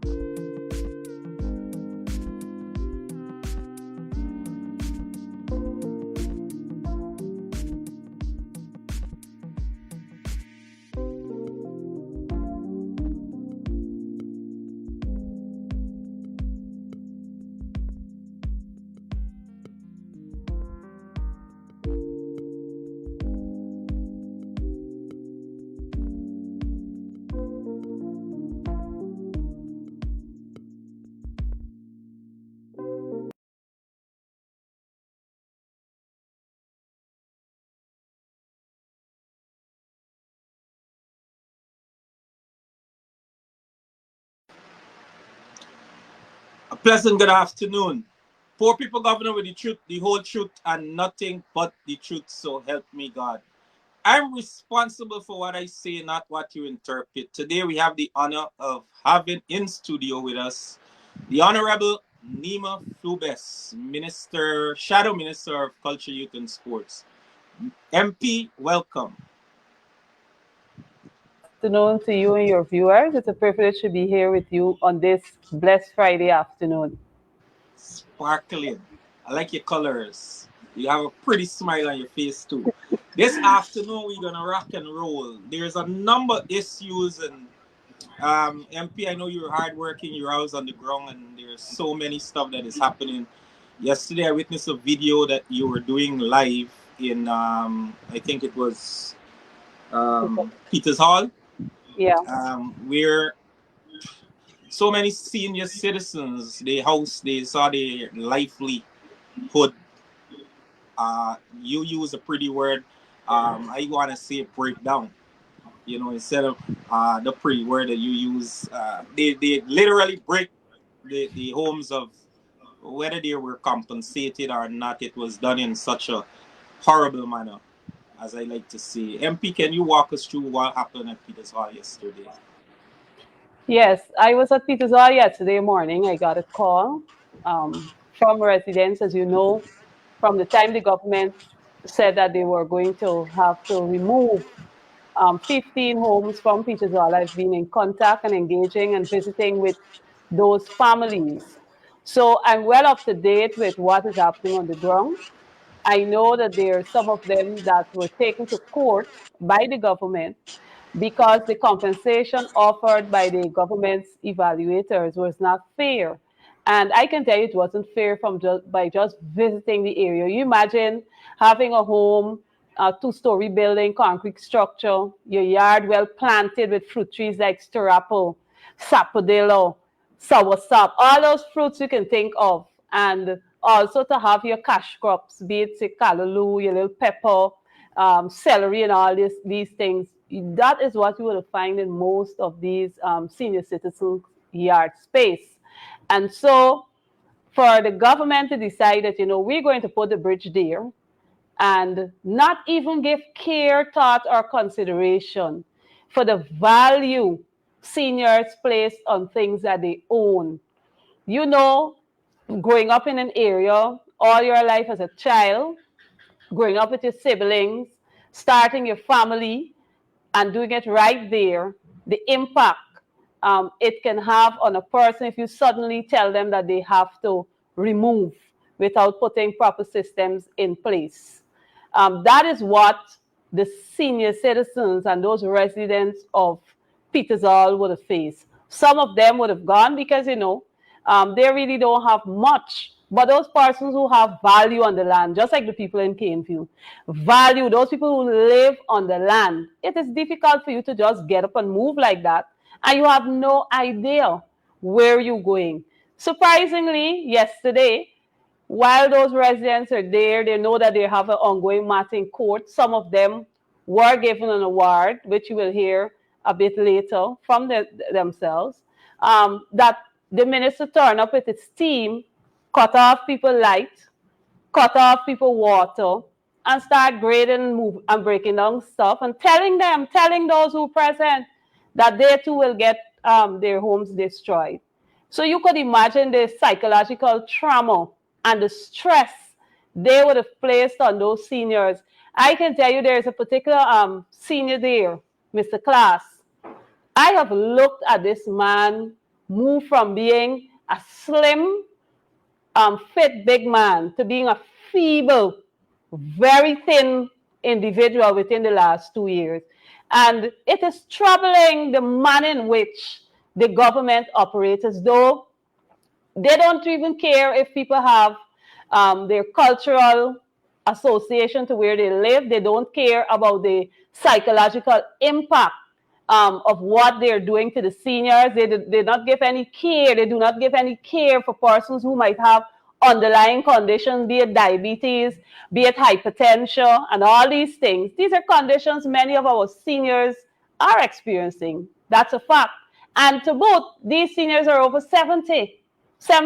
A pleasant good afternoon. Poor people governor with the truth, the whole truth, and nothing but the truth. So help me God. I'm responsible for what I say, not what you interpret. Today we have the honor of having in studio with us the Honorable Nima Flue-Bess, Minister, Shadow Minister of Culture, Youth and Sports. MP, welcome. Afternoon to you and your viewers. It's a privilege to be here with you on this blessed Friday afternoon. Sparkling. I like your colors. You have a pretty smile on your face too. This afternoon we're gonna rock and roll. There's a number of issues and MP. I know you're hardworking. You're always on the ground, and there's so many stuff that is happening. Yesterday I witnessed a video that you were doing live in I think it was Peter's Hall, Yeah. where so many senior citizens they saw their livelihood. You use a pretty word. I want to say breakdown. You know, instead of the pretty word that you use, they literally break the homes of whether they were compensated or not. It was done in such a horrible manner, as I like to say. MP, can you walk us through what happened at Peter's Hall yesterday? Yes, I was at Peter's Hall yesterday morning. I got a call from residents, as you know, from the time the government said that they were going to have to remove 15 homes from Peter's Hall. I've been in contact and engaging and visiting with those families. So I'm well up to date with what is happening on the ground. I know that there are some of them that were taken to court by the government because the compensation offered by the government's evaluators was not fair. And I can tell you it wasn't fair from by just visiting the area. You imagine having a home, a two-story building, concrete structure, your yard well planted with fruit trees like stirapple, sapodillo, soursop, all those fruits you can think of. And also to have your cash crops, be it say, callaloo, your little pepper, celery, and all these things. That is what you will find in most of these senior citizen yard space. And so for the government to decide that, we're going to put the bridge there and not even give care, thought, or consideration for the value seniors place on things that they own. You know, growing up in an area all your life as a child, growing up with your siblings, starting your family, and doing it right there, the impact it can have on a person if you suddenly tell them that they have to remove without putting proper systems in place. That is what the senior citizens and those residents of Peters Hall would have faced. Some of them would have gone because, they really don't have much. But those persons who have value on the land, just like the people in Caneview, value, those people who live on the land, it is difficult for you to just get up and move like that. And you have no idea where you're going. Surprisingly, yesterday, while those residents are there, they know that they have an ongoing matter in court. Some of them were given an award, which you will hear a bit later from themselves, that the minister turned up with his team, cut off people light, cut off people water, and start grading and move and breaking down stuff and telling those who present that they too will get their homes destroyed. So you could imagine the psychological trauma and the stress they would have placed on those seniors. I can tell you there is a particular senior there, Mr. Class. I have looked at this man move from being a slim, fit big man to being a feeble, very thin individual within the last 2 years. And it is troubling the manner in which the government operates, as though they don't even care if people have their cultural association to where they live. They don't care about the psychological impact of what they're doing to the seniors. They do not give any care. They do not give any care for persons who might have underlying conditions, be it diabetes, be it hypertension, and all these things. These are conditions many of our seniors are experiencing. That's a fact. And to boot, these seniors are over 70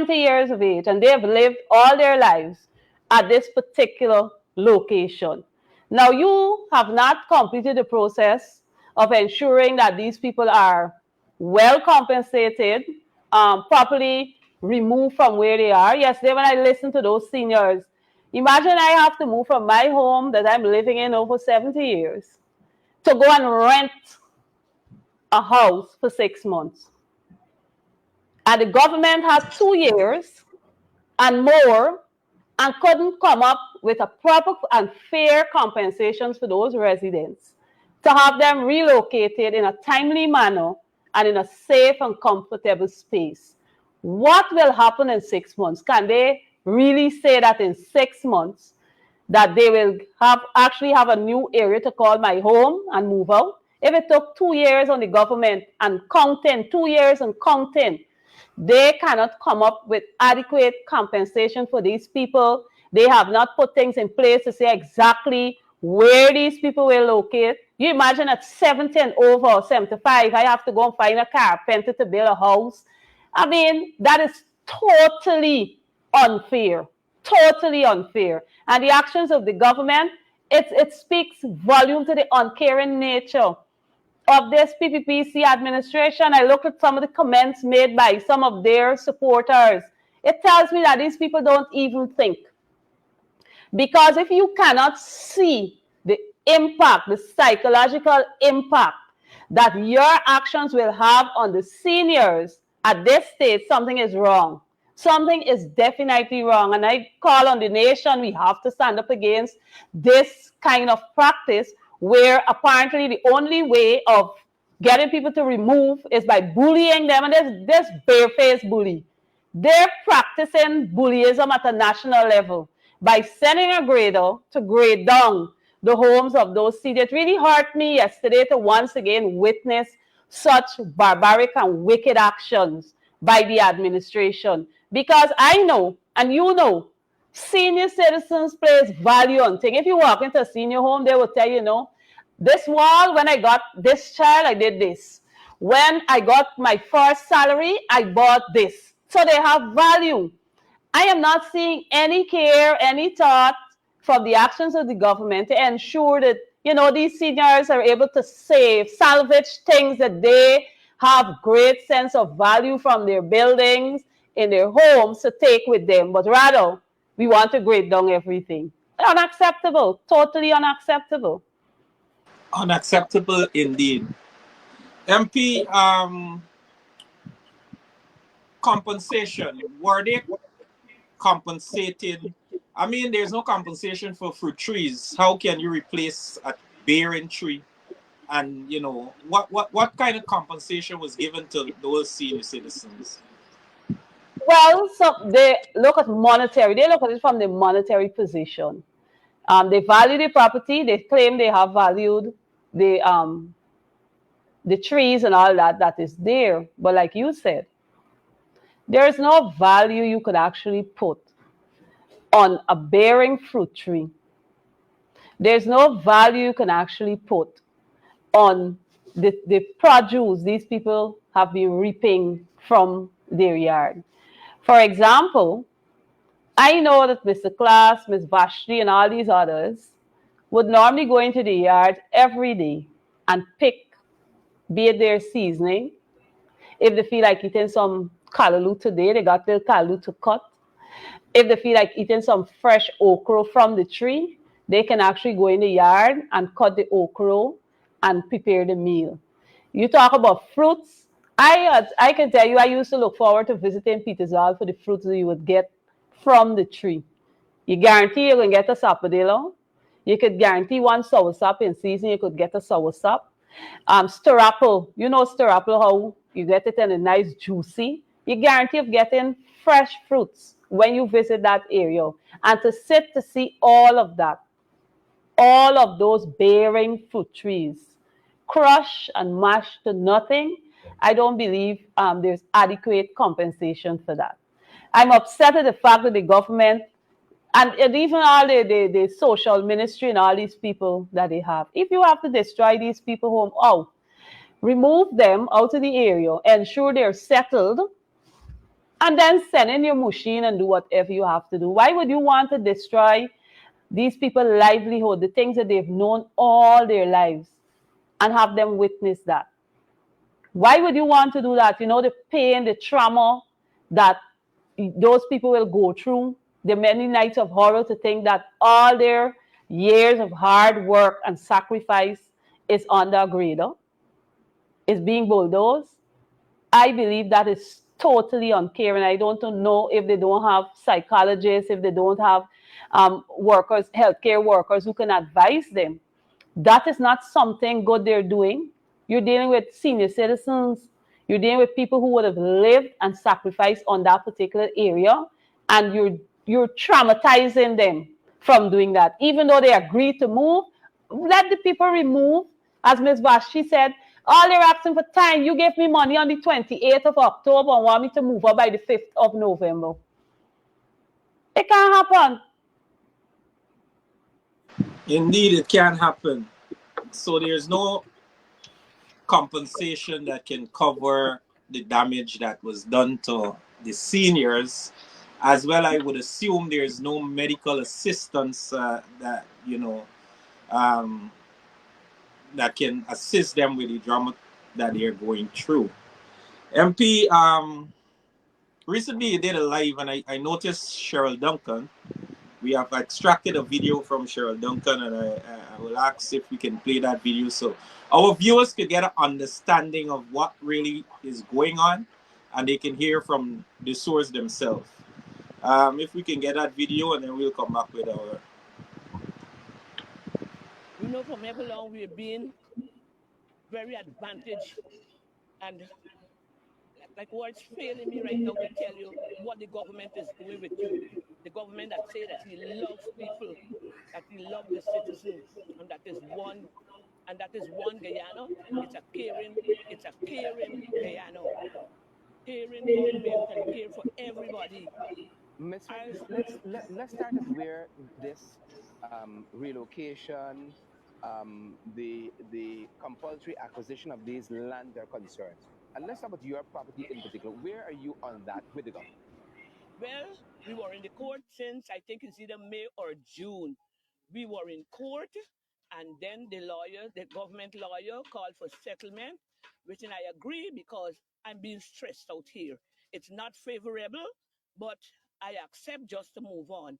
years of age, and they have lived all their lives at this particular location. Now, you have not completed the process of ensuring that these people are well compensated, properly removed from where they are. Yesterday, when I listened to those seniors, imagine I have to move from my home that I'm living in over 70 years to go and rent a house for 6 months. And the government has 2 years and more and couldn't come up with a proper and fair compensations for those residents to have them relocated in a timely manner and in a safe and comfortable space. What will happen in 6 months? Can they really say that in 6 months that they will actually have a new area to call my home and move out? If it took 2 years on the government and counting, 2 years and counting, they cannot come up with adequate compensation for these people. They have not put things in place to say exactly where these people will locate. You imagine at 70 and over, or 75, I have to go and find a carpenter to build a house. I mean, that is totally unfair. Totally unfair. And the actions of the government, it speaks volume to the uncaring nature of this PPPC administration. I looked at some of the comments made by some of their supporters. It tells me that these people don't even think. Because if you cannot see the impact, the psychological impact that your actions will have on the seniors at this stage, something is wrong. Something is definitely wrong. And I call on the nation, we have to stand up against this kind of practice, where apparently the only way of getting people to remove is by bullying them. And there's this barefaced bully. They're practicing bullyism at a national level by sending a grader to grade down the homes of those seniors. It really hurt me yesterday to once again witness such barbaric and wicked actions by the administration. Because I know, and you know, senior citizens place value on things. If you walk into a senior home, they will tell you, no, this wall, when I got this child, I did this. When I got my first salary, I bought this. So they have value. I am not seeing any care, any thought from the actions of the government to ensure that, these seniors are able to salvage things that they have great sense of value from their buildings, in their homes, to take with them. But rather, we want to grade down everything. Unacceptable. Totally unacceptable. Unacceptable indeed. MP, compensation. Were they compensated? I mean, there's no compensation for fruit trees. How can you replace a bearing tree? And what kind of compensation was given to those senior citizens? Well, so they look at monetary. They look at it from the monetary position. They value the property. They claim they have valued the trees and all that is there. But like you said, there is no value you could actually put on a bearing fruit tree. There's no value you can actually put on the produce these people have been reaping from their yard. For example, I know that Mr. Class, Ms. Vashti, and all these others would normally go into the yard every day and pick, be it their seasoning. If they feel like eating some callaloo today, they got their callaloo to cut. If they feel like eating some fresh okra from the tree, they can actually go in the yard and cut the okra and prepare the meal. You talk about fruits I can tell you, I used to look forward to visiting Petersall for the fruits that you would get from the tree. You guarantee you're gonna get a sapodillo. You could guarantee one soursop in season. You could get a soursop. Stir apple, you know stir apple how you get it in a nice juicy. You guarantee of getting fresh fruits when you visit that area, and to sit to see all of those bearing fruit trees crushed and mashed to nothing. I don't believe there's adequate compensation for that. I'm upset at the fact that the government and even all the social ministry and all these people that they have. If you have to destroy these people home, oh, remove them out of the area, ensure they're settled, and then send in your machine and do whatever you have to do. Why would you want to destroy these people's livelihood, the things that they've known all their lives, and have them witness that? Why would you want to do that? You know, the pain, the trauma that those people will go through, the many nights of horror to think that all their years of hard work and sacrifice is under a grader, is being bulldozed. I believe that is totally uncaring. I don't know if they don't have psychologists, if they don't have workers, healthcare workers who can advise them. That is not something good they're doing. You're dealing with senior citizens. You're dealing with people who would have lived and sacrificed on that particular area, and you're traumatizing them from doing that. Even though they agreed to move, let the people remove. As Ms. Vashi said, all they're asking for time. You gave me money on the 28th of October and want me to move up by the 5th of November. It can't happen. Indeed, it can happen. So there's no compensation that can cover the damage that was done to the seniors. As well, I would assume there's no medical assistance that um, that can assist them with the drama that they're going through. MP, recently you did a live, and I noticed Cheryl Duncan. We have extracted a video from Cheryl Duncan, and I will ask if we can play that video so our viewers could get an understanding of what really is going on, and they can hear from the source themselves. If we can get that video, and then we'll come back with our. You know, from every long we've been very advantaged, and like what's failing me right now to tell you what the government is doing with you. The government that say that he loves people, that he loves the citizen, and that is one Guyana. It's a caring Guyana. Caring government and care for everybody. Miss I Vashi, let's start at where this relocation, the compulsory acquisition of these lands are concerned. And let's talk about your property in particular. Where are you on that with the government? Well, we were in the court since I think it's either May or June. We were in court, and then the government lawyer, called for settlement, which I agree because I'm being stressed out here. It's not favorable, but I accept just to move on.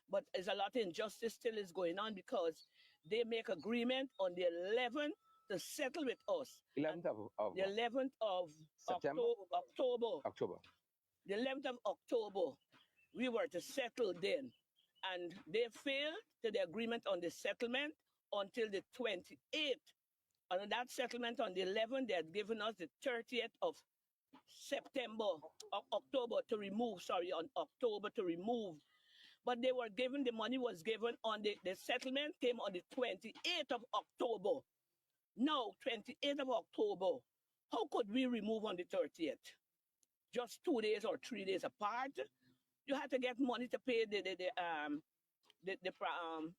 But there's a lot of injustice still is going on because they make agreement on the 11th to settle with us. And 11th of the what? 11th of September? October, October. the 11th of October, we were to settle then. And they failed to the agreement on the settlement until the 28th. And that settlement on the 11th, they had given us the 30th of September, October to remove, sorry, on October to remove. But they were given, the money was given on the settlement came on the 28th of October. No, 28th of October. How could we remove on the 30th? Just 2 days or 3 days apart? You had to get money to pay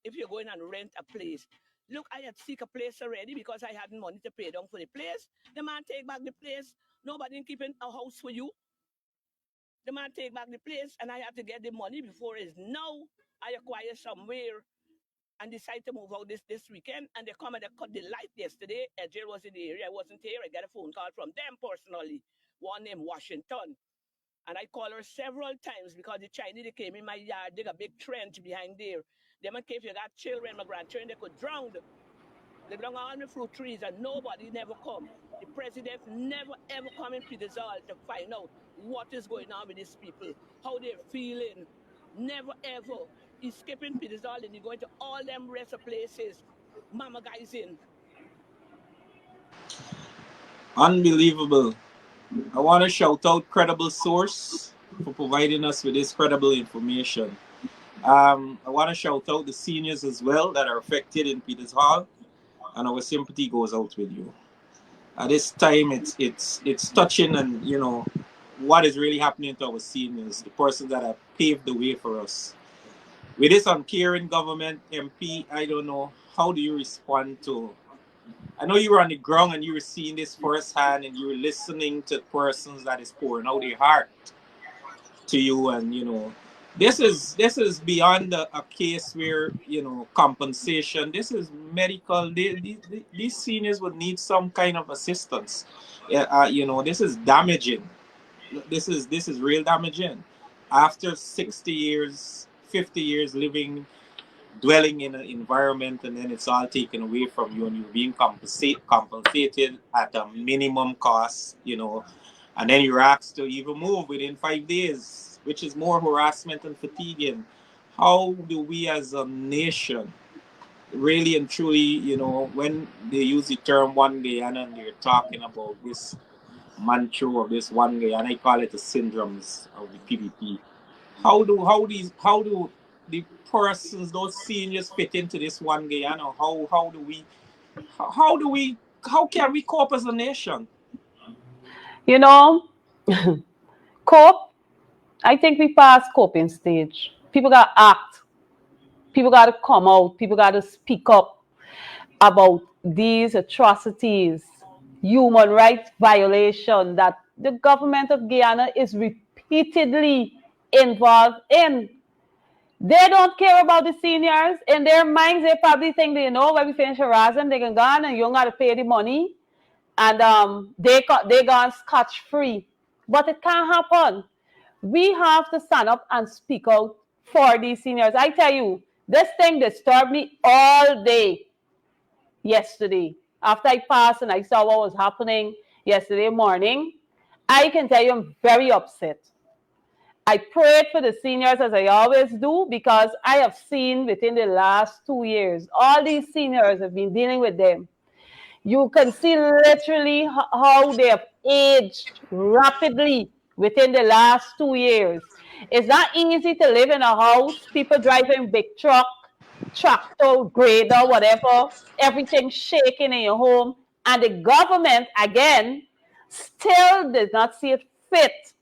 if you're going and rent a place. Look, I had seek a place already because I hadn't money to pay down for the place. The man take back the place. Nobody keeping a house for you. The man take back the place, and I have to get the money before it's now. I acquire somewhere and decide to move out this weekend. And they come and they cut the light yesterday. Jill was in the area. I wasn't here. I got a phone call from them personally. One named Washington. And I called her several times because the Chinese they came in my yard, dig a big trench behind there. Them and if you got children, my grandchildren, they could drown. They belong on the fruit trees and nobody never come. The president never ever come in Petersall to find out what is going on with these people, how they're feeling. Never ever. He's skipping Petersall and he's going to all them rest of places. Mama guys in. Unbelievable. I want to shout out Credible Source for providing us with this credible information. I want to shout out the seniors as well that are affected in Peters Hall, and our sympathy goes out with you. At this time, it's touching, and what is really happening to our seniors, the persons that have paved the way for us. With this uncaring government MP, I don't know, how do you respond to? I know you were on the ground and you were seeing this firsthand, and you were listening to persons that is pouring out their heart to you, and this is beyond a case where compensation. This is medical. These seniors would need some kind of assistance. Yeah, this is damaging. This is real damaging. After 60 years, 50 years living, dwelling in an environment, and then it's all taken away from you, and you're being compensated at a minimum cost, and then you're asked to even move within 5 days, which is more harassment and fatiguing. How do we as a nation really and truly, when they use the term one Guyana and they're talking about this mantra of this one Guyana, I call it the syndromes of the PDP. How do the persons, those seniors, fit into this one Guyana? How can we cope as a nation? You know, cope, I think we passed coping stage. People got to act. People got to come out. People got to speak up about these atrocities, human rights violation that the government of Guyana is repeatedly involved in. They don't care about the seniors. In their minds, they probably think when we finish harassing, they can go on and you don't got to pay the money. And they gone scotch free. But it can't happen. We have to stand up and speak out for these seniors. I tell you, this thing disturbed me all day yesterday. After I passed and I saw what was happening yesterday morning, I can tell you I'm very upset. I prayed for the seniors as I always do because I have seen within the last 2 years, all these seniors have been dealing with them. You can see literally how they have aged rapidly within the last 2 years. It's not easy to live in a house, people driving big truck, tractor, grader, whatever, everything shaking in your home. And the government, again, still does not see it fit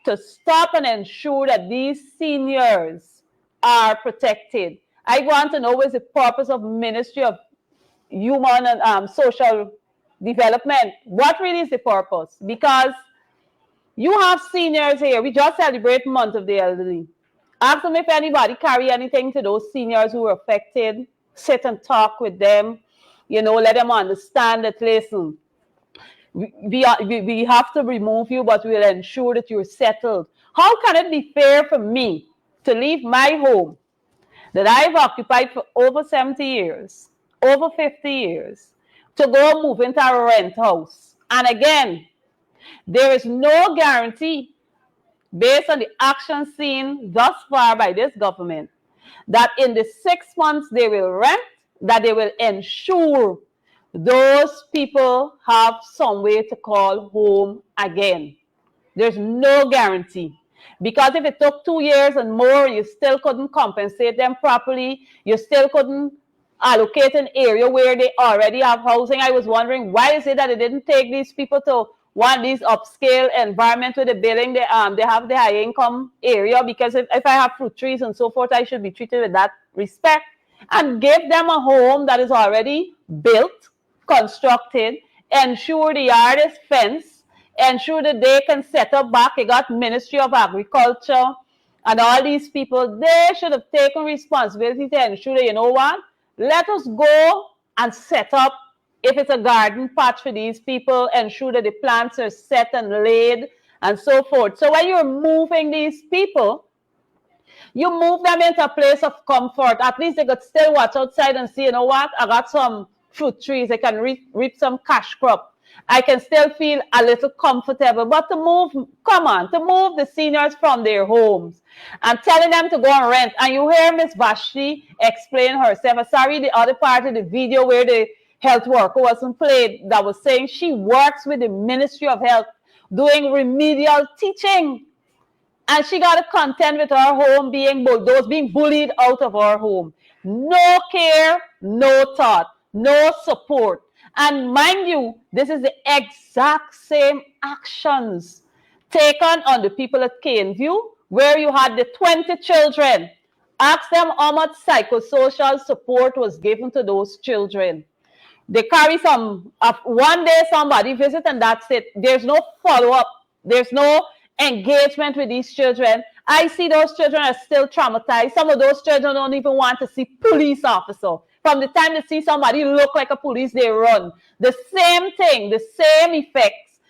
to stop and ensure that these seniors are protected. I want to know what is the purpose of Ministry of Human and Social Development. What really is the purpose? Because you have seniors here. We just celebrate Month of the Elderly. Ask them if anybody carry anything to those seniors who were affected. Sit and talk with them. Let them understand that, listen, we have to remove you, but we'll ensure that you're settled. How can it be fair for me to leave my home that I've occupied for over 70 years, over 50 years, to go move into a rent house? And again, there is no guarantee based on the action seen thus far by this government that in the 6 months they will rent, that they will ensure those people have some way to call home again. There's no guarantee. Because if it took 2 years and more, you still couldn't compensate them properly. You still couldn't allocate an area where they already have housing. I was wondering, why is it that it didn't take these people to one of these upscale environments with the building they have the high income area? Because if I have fruit trees and so forth, I should be treated with that respect. And give them a home that is already built, constructed, ensure the yard is fenced, ensure that they can set up back. You got Ministry of Agriculture and all these people. They should have taken responsibility to ensure that, what? Let us go and set up, if it's a garden patch for these people, ensure that the plants are set and laid and so forth. So when you're moving these people, you move them into a place of comfort. At least they could still watch outside and see, I got some fruit trees. I can reap some cash crop. I can still feel a little comfortable. But to move, come on, to move the seniors from their homes and telling them to go and rent. And you hear Miss Vashti explain herself. Sorry, the other part of the video where the health worker wasn't played, that was saying she works with the Ministry of Health doing remedial teaching. And she got to contend with her home being bulldozed, being bullied out of her home. No care, no thought, no support. And mind you, this is the exact same actions taken on the people at Caneview, where you had the 20 children. Ask them how much psychosocial support was given to those children. They carry some, one day somebody visit and that's it. There's no follow-up. There's no engagement with these children. I see those children are still traumatized. Some of those children don't even want to see police officer. From the time they see somebody look like a police, they run. The same thing, the same effects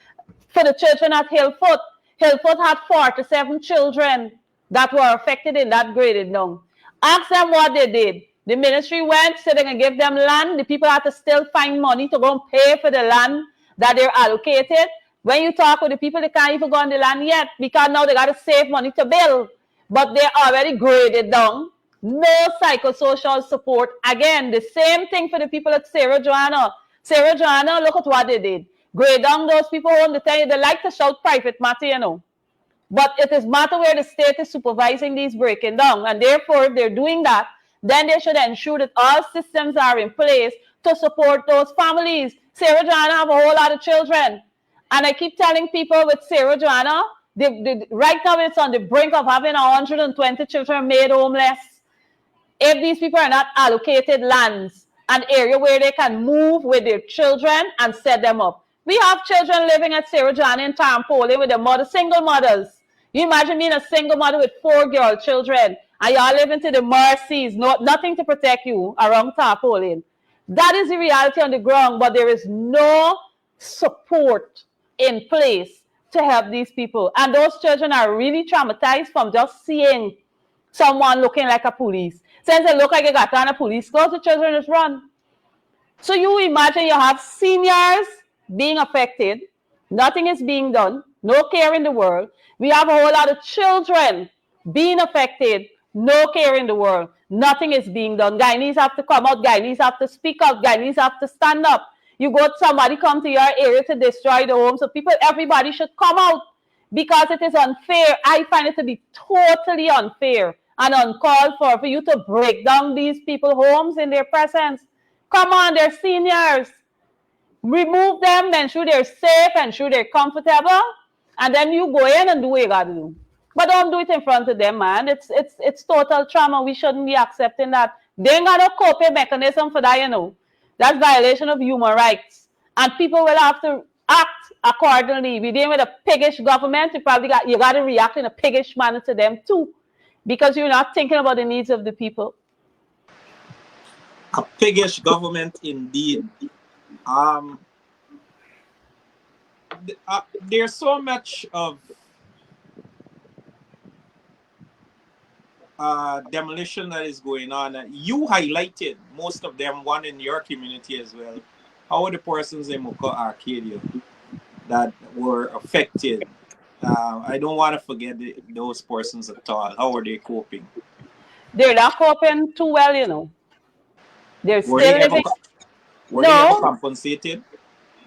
for the children at Hillfoot. Hillfoot had 47 children that were affected in that graded down. Ask them what they did. The ministry went, said they're going to give them land. The people had to still find money to go and pay for the land that they're allocated. When you talk with the people, they can't even go on the land yet because now they got to save money to build. But they're already graded down. No psychosocial support. Again, the same thing for the people at Sarah Joanna. Sarah Joanna, look at what they did. Grade down those people on the time. They like to shout private matter, you know. But it is matter where the state is supervising these breaking down. And therefore, if they're doing that, then they should ensure that all systems are in place to support those families. Sarah Joanna have a whole lot of children. And I keep telling people with Sarah Joanna, right now it's on the brink of having 120 children made homeless. If these people are not allocated lands, an area where they can move with their children and set them up. We have children living at Sarah Joanna in Tarpaulin with their mother, single mothers. You imagine being a single mother with 4 girl children and y'all living to the mercies, nothing to protect you around Tarpaulin. That is the reality on the ground, but there is no support in place to help these people. And those children are really traumatized from just seeing someone looking like a police. Since they look like they got on a police clothes, the children just run. So you imagine you have seniors being affected, nothing is being done, no care in the world. We have a whole lot of children being affected, no care in the world. Nothing is being done. Guyanese have to come out, Guyanese have to speak out, Guyanese have to stand up. You got somebody come to your area to destroy the home. So people, everybody should come out because it is unfair. I find it to be totally unfair and uncalled for you to break down these people's homes in their presence. Come on, they're seniors. Remove them, ensure they're safe, ensure they're comfortable, and then you go in and do what you gotta do. But don't do it in front of them, man. It's total trauma. We shouldn't be accepting that. They ain't got no coping mechanism for that, you know. That's violation of human rights. And people will have to act accordingly. We deal with a piggish government, you got to react in a piggish manner to them too. Because you're not thinking about the needs of the people. A piggish government indeed. There's so much of demolition that is going on. You highlighted most of them, one in your community as well. How are the persons in Muka Arcadia that were affected? I don't want to forget those persons at all. How are they coping? They're not coping too well, you know. They're still living. Were they ever compensated?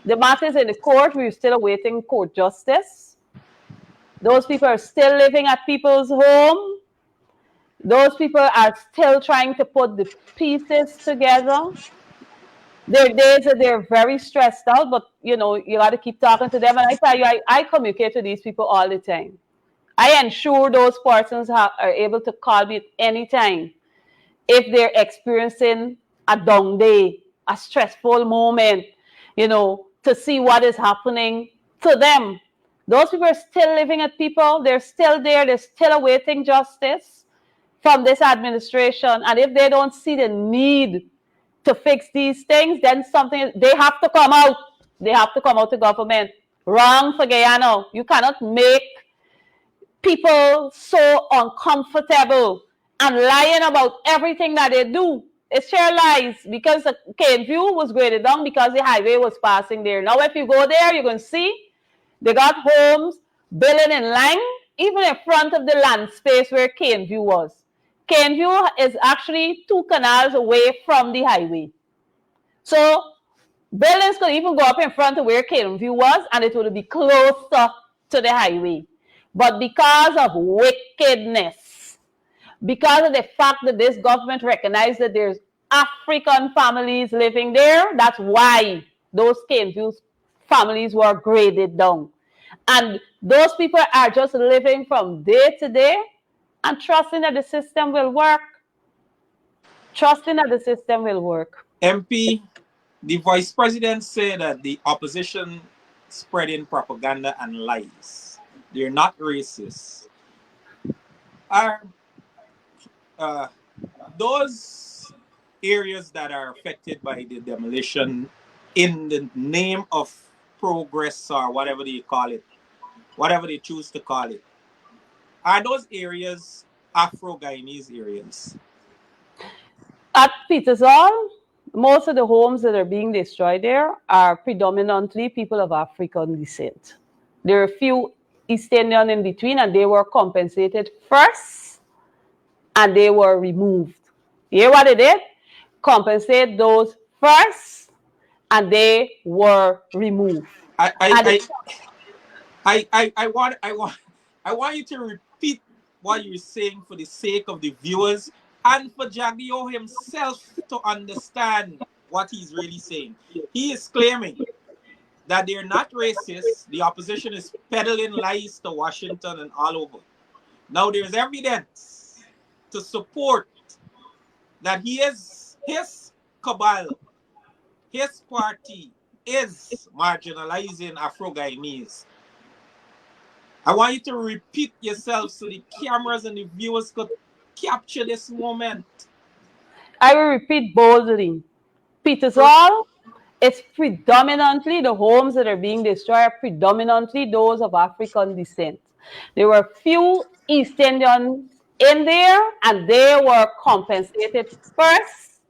The matter is in the court. We're still awaiting court justice. Those people are still living at people's home. Those people are still trying to put the pieces together. There are days that they're very stressed out, but you know, you got to keep talking to them. And I tell you, I communicate with these people all the time. I ensure those persons are able to call me at any time if they're experiencing a down day, a stressful moment, you know, to see what is happening to them. Those people are still living at people. They're still there. They're still awaiting justice from this administration. And if they don't see the need to fix these things, then they have to come out. They have to come out to government. Wrong for Guyana. You cannot make people so uncomfortable and lying about everything that they do. It's sheer lies because the Cane View was graded down because the highway was passing there. Now, if you go there, you're going to see they got homes building in line, even in front of the land space where Cane View was. Cane View is actually 2 canals away from the highway. So buildings could even go up in front of where Cane View was, and it would be closer to the highway. But because of wickedness, because of the fact that this government recognized that there's African families living there, that's why those Cane View families were graded down. And those people are just living from day to day and trusting that the system will work. Trusting that the system will work. MP, the vice president said that the opposition spreading propaganda and lies. They're not racist. Are those areas that are affected by the demolition in the name of progress or whatever they call it, whatever they choose to call it, are those areas Afro-Guyanese areas? At Petersall, most of the homes that are being destroyed there are predominantly people of African descent. There are a few East Indian in between, and they were compensated first, and they were removed. You hear what they did? Compensate those first, and they were removed. I want you to repeat what you're saying for the sake of the viewers and for Jagio himself to understand what he's really saying. He is claiming that they're not racist. The opposition is peddling lies to Washington and all over. Now there's evidence to support that his cabal, his party is marginalizing Afro-Guyanese. I want you to repeat yourself so the cameras and the viewers could capture this moment. I will repeat boldly. Petersall, it's predominantly the homes that are being destroyed are predominantly those of African descent. There were few East Indians in there, and they were compensated first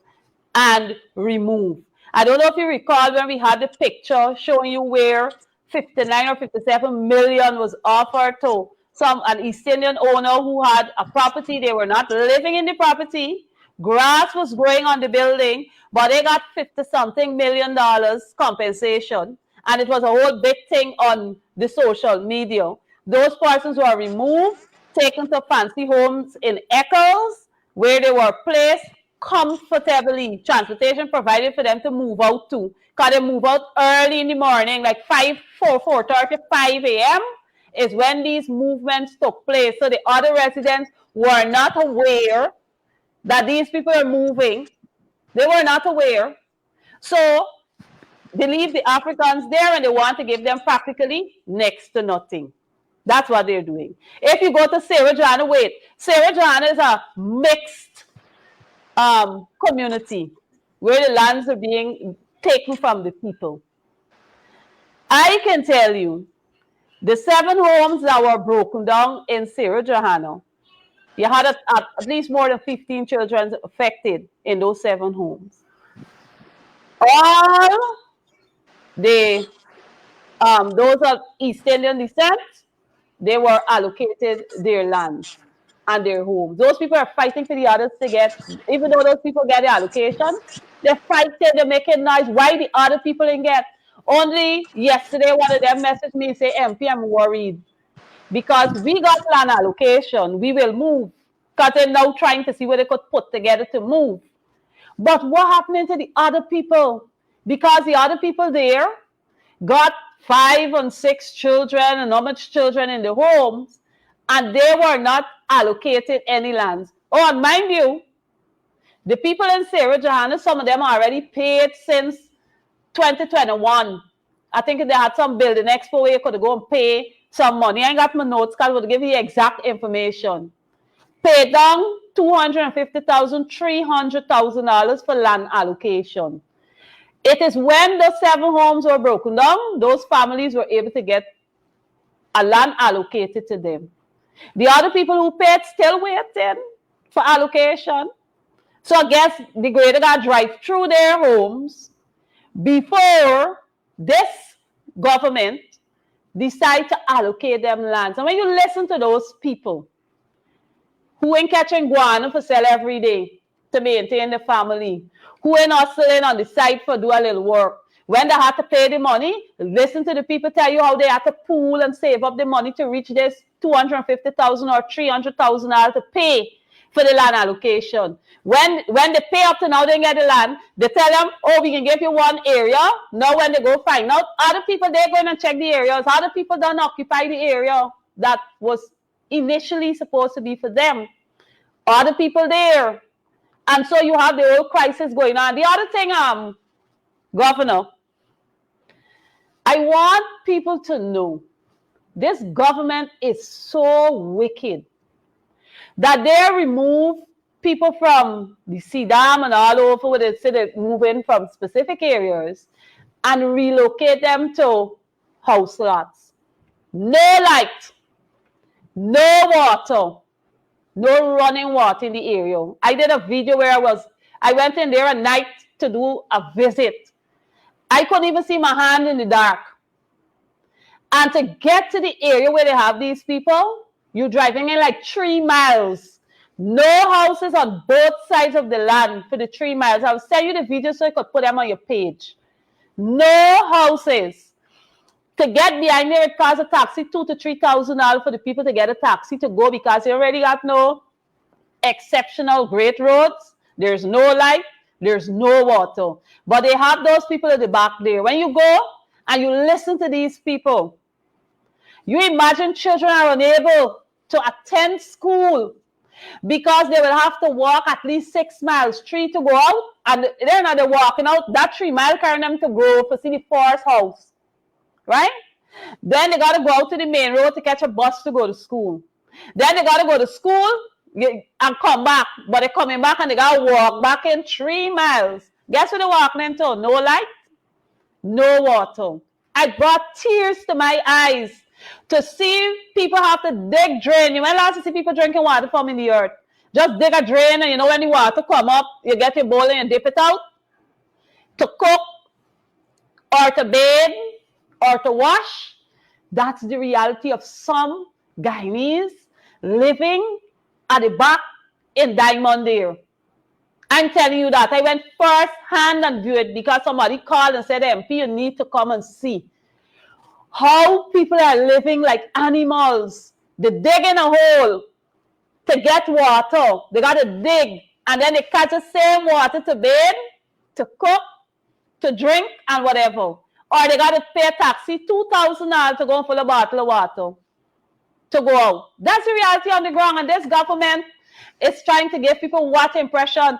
and removed. I don't know if you recall when we had the picture showing you where 59 or 57 million was offered to an East Indian owner who had a property. They were not living in the property. Grass was growing on the building, but they got 50-something million dollars compensation. And it was a whole big thing on the social media. Those persons were removed, taken to fancy homes in Eccles, where they were placed comfortably. Transportation provided for them to move out to. Because they move out early in the morning, like 4:30, 5 a.m. is when these movements took place. So the other residents were not aware that these people are moving. They were not aware. So they leave the Africans there and they want to give them practically next to nothing. That's what they're doing. If you go to Sarah Johanna, Sarah Johanna is a mixed community where the lands are being taken from the people. I can tell you, the 7 homes that were broken down in Sarah Johanna, you had at least more than 15 children affected in those 7 homes. All the those of East Indian descent, they were allocated their lands and their homes. Those people are fighting for the others to get, even though those people get the allocation, they're fighting, they're making noise. Why the other people didn't get? Only yesterday, one of them messaged me and say, MP, I'm worried. Because we got land allocation, we will move. Because they're now trying to see what they could put together to move. But what happening to the other people? Because the other people there got 5 and 6 children and not much children in the homes, and they were not allocated any lands. Oh, and mind you, the people in Sarah Johanna, some of them are already paid since 2021. I think they had some building expo where you could go and pay some money. I ain't got my notes because I would give you exact information. Paid down $250,000, $300,000 for land allocation. It is when the 7 homes were broken down, those families were able to get a land allocated to them. The other people who paid still waiting for allocation. So I guess the grader got to drive through their homes before this government decide to allocate them lands. And when you listen to those people who ain't catching guano for sell every day to maintain the family, who ain't hustling on the side for do a little work, when they have to pay the money, listen to the people tell you how they have to pool and save up the money to reach this 250,000 or 300,000 to pay for the land allocation. When they pay up to now, they get the land, they tell them, oh, we can give you one area. Now when they go find out, other people, they're going to check the areas. Other people don't occupy the area that was initially supposed to be for them. Other people there. And so you have the whole crisis going on. The other thing, Governor, I want people to know this government is so wicked that they remove people from the CDAM and all over where they say they're moving from specific areas and relocate them to house lots. No light, no water, no running water in the area. I did a video where I went in there at night to do a visit. I couldn't even see my hand in the dark. And to get to the area where they have these people, you're driving in like 3 miles. No houses on both sides of the land for the 3 miles. I'll send you the video so you could put them on your page. No houses. To get behind there, it costs a taxi $2,000 to $3,000 for the people to get a taxi to go because they already got no exceptional great roads. There's no light. There's no water. But they have those people at the back there. When you go and you listen to these people, you imagine children are unable to attend school because they will have to walk at least 6 miles, 3 to go out, and they're not walking out. That 3 miles carrying them to Grove to see the forest house, right? Then they got to go out to the main road to catch a bus to go to school. Then they got to go to school and come back, but they're coming back and they got to walk back in 3 miles. Guess what they're walking into? No light, no water. I brought tears to my eyes to see people have to dig drain. You might last to see people drinking water from in the earth. Just dig a drain and you know when the water come up, you get your bowl and you dip it out to cook or to bathe or to wash. That's the reality of some Guyanese living at the back in Diamond there. I'm telling you that. I went first hand and viewed it because somebody called and said, MP, you need to come and see how people are living like animals. They dig in a hole to get water. They got to dig and then they catch the same water to bathe, to cook, to drink and whatever. Or they got to pay a taxi $2,000 to go and fill a bottle of water to go out. That's the reality on the ground. And this government is trying to give people what impression.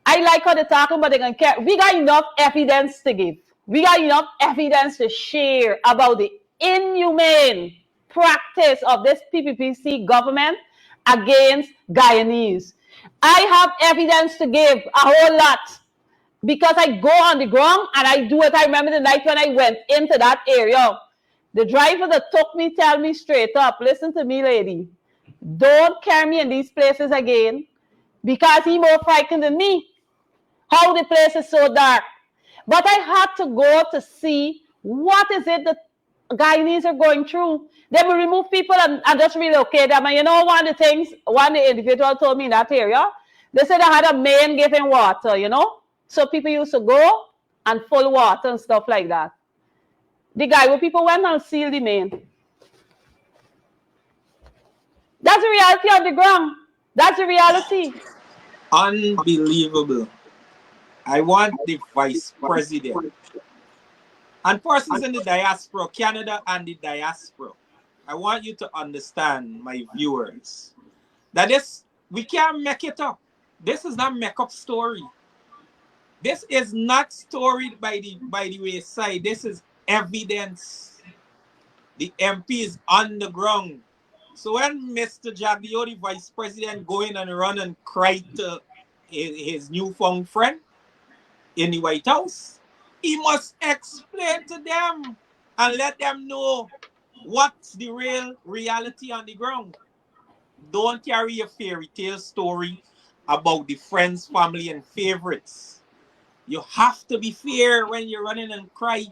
I like how they're talking, but they don't care. We got enough evidence to give. We got enough evidence to share about the inhumane practice of this PPPC government against Guyanese. I have evidence to give, a whole lot, because I go on the ground and I do it. I remember the night when I went into that area. The driver that took me tell me straight up, listen to me, lady, don't carry me in these places again because he's more frightened than me. How the place is so dark. But I had to go to see what is it that Guyanese are going through. They will remove people and just relocate them. And you know one of the things, one individual told me in that area, they said they had a man giving water, you know. So people used to go and full water and stuff like that. The guy where people went and sealed the main. That's the reality on the ground. That's the reality. Unbelievable. I want the vice president and persons in the diaspora, Canada and the diaspora. I want you to understand, my viewers, that we can't make it up. This is not make up story. This is not story by the wayside. This is evidence. The MP is on the ground. So when Mr. Jaglio, the vice president, go in and run and cry to his newfound friend in the White House, he must explain to them and let them know what's the real reality on the ground. Don't carry a fairy tale story about the friends, family, and favorites. You have to be fair when you're running and cry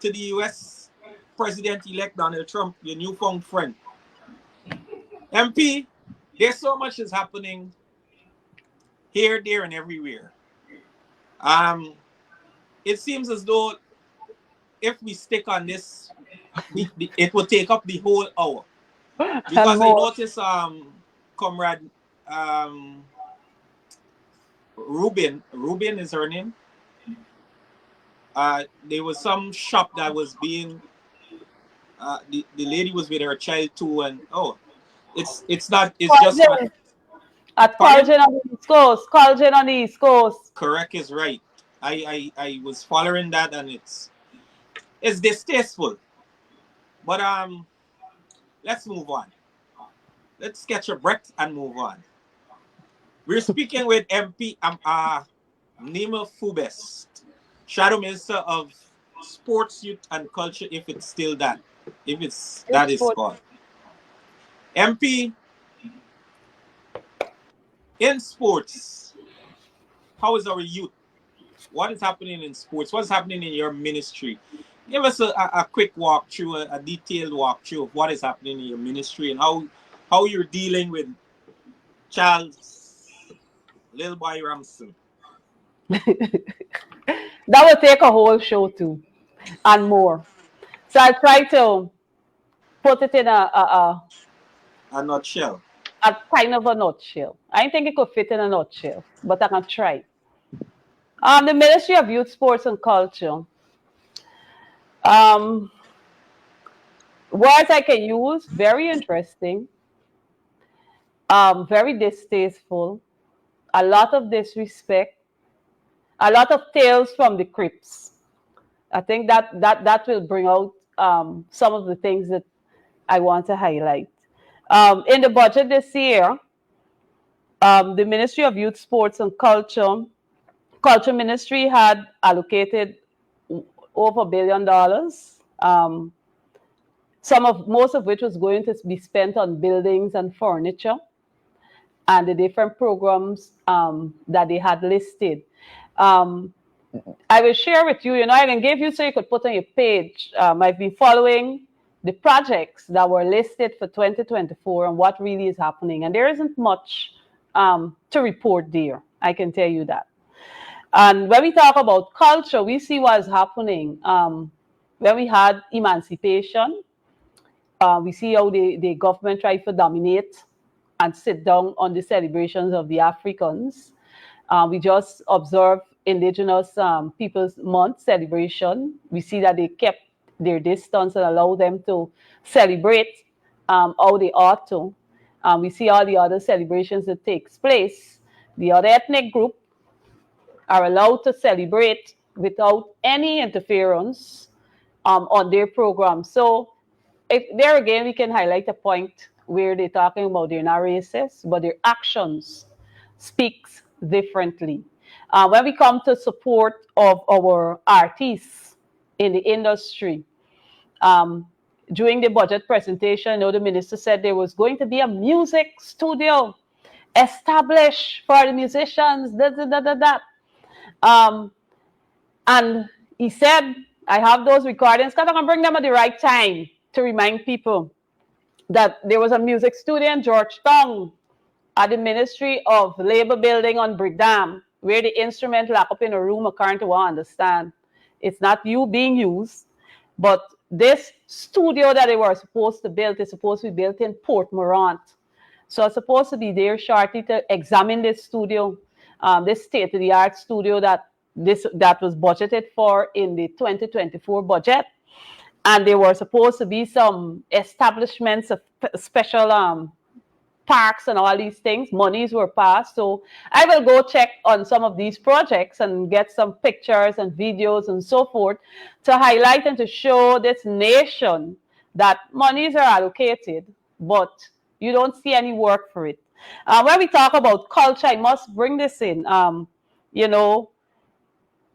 to the US President-elect Donald Trump, your newfound friend. MP, there's so much is happening here, there, and everywhere. Um, it seems as though if we stick on this, it will take up the whole hour. And Because I more. notice, comrade, um, Ruben is her name. There was some shop that was being, the lady was with her child too, and oh, it's not, it's just not. Collagen at Pardon? Collagen on the East Coast. Collagen on the East Coast. Correct is right. I was following that, and it's distasteful. But let's move on. Let's catch a breath and move on. We're speaking with MP Nima Flue-Bess, Shadow Minister of Sports, Youth, and Culture, if it's still that, if it's that It's is for called. MP, in sports, how is our youth? What is happening in sports? What's happening in your ministry? Give us a quick walkthrough, a detailed walkthrough of what is happening in your ministry and how you're dealing with Charles Lil Boy Ramson. that would take a whole show too, and more. So I'll try to put it in A nutshell. a kind of a nutshell. I think it could fit in a nutshell, but I can try. The Ministry of Youth, Sports, and Culture. Um, Words I can use, very interesting, very distasteful, a lot of disrespect, a lot of tales from the crypts. I think that will bring out some of the things that I want to highlight. In the budget this year, the Ministry of Youth, Sports, and Culture Ministry had allocated over $1 billion. Most of which was going to be spent on buildings and furniture and the different programs that they had listed. I will share with you, I can give you so you could put on your page. I've been following the projects that were listed for 2024 and what really is happening. And there isn't much to report there, I can tell you that. And when we talk about culture, we see what's happening. When we had emancipation, we see how the government tried to dominate and sit down on the celebrations of the Africans. We just observed Indigenous Peoples Month celebration. We see that they kept their distance and allowed them to celebrate how they ought to. We see all the other celebrations that takes place. The other ethnic group are allowed to celebrate without any interference on their program. So there again, we can highlight a point where they're talking about they're not racist, but their actions speaks differently. When we come to support of our artists in the industry, during the budget presentation, the minister said there was going to be a music studio established for the musicians, and he said, I have those recordings because I can bring them at the right time to remind people that there was a music studio in Georgetown at the Ministry of Labor building on Brigham, where the instrument locked up in a room, according to what I understand. It's not you being used, but this studio that they were supposed to build is supposed to be built in Port Morant. So I'm supposed to be there shortly to examine this studio, this state-of-the-art studio that was budgeted for in the 2024 budget. And there were supposed to be some establishments of special parks and all these things. Monies were passed. So I will go check on some of these projects and get some pictures and videos and so forth to highlight and to show this nation that monies are allocated, but you don't see any work for it. When we talk about culture, I must bring this in. You know,